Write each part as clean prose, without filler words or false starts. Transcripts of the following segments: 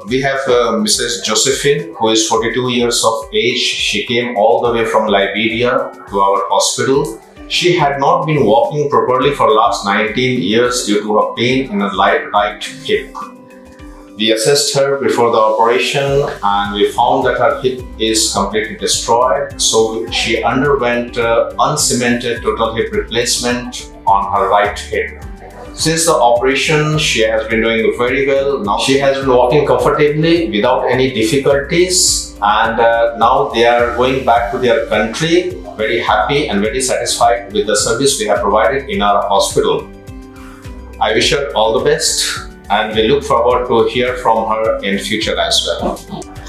We have Mrs. Josephine, who is 42 years of age. She came all the way from Liberia to our hospital. She had not been walking properly for the last 19 years due to her pain in her right hip. We assessed her before the operation and we found that her hip is completely destroyed. So she underwent uncemented total hip replacement on her right hip. Since the operation, she has been doing very well. Now she has been walking comfortably without any difficulties, and now they are going back to their country very happy and very satisfied with the service we have provided in our hospital. I wish her all the best and we look forward to hear from her in future as well.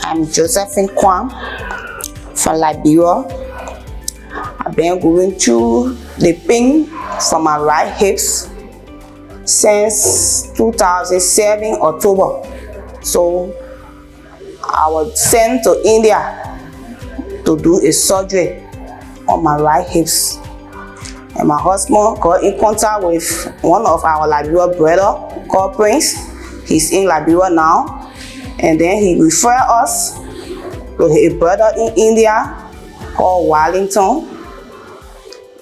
I'm Josephine Kwam from Liberia. I've been going through the pain from my right hips since 2007 October. So I was sent to India to do a surgery on my right hips. And my husband got in contact with one of our Liberia brother called Prince. He's in Liberia now. And then he referred us to a brother in India called Wellington.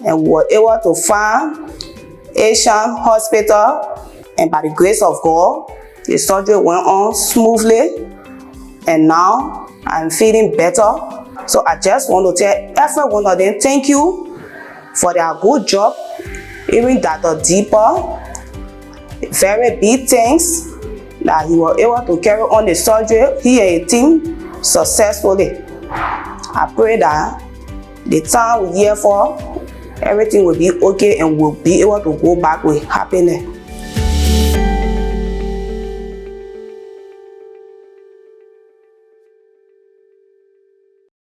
And we were able to find Asian hospital, and by the grace of God, the surgery went on smoothly, and now I'm feeling better. So I just want to tell every one of them thank you for their good job. Even Dr. Deepak, very big thanks that he was able to carry on the surgery, he and his team successfully. I pray that the time we're here for, everything will be okay and we'll be able to go back with happiness.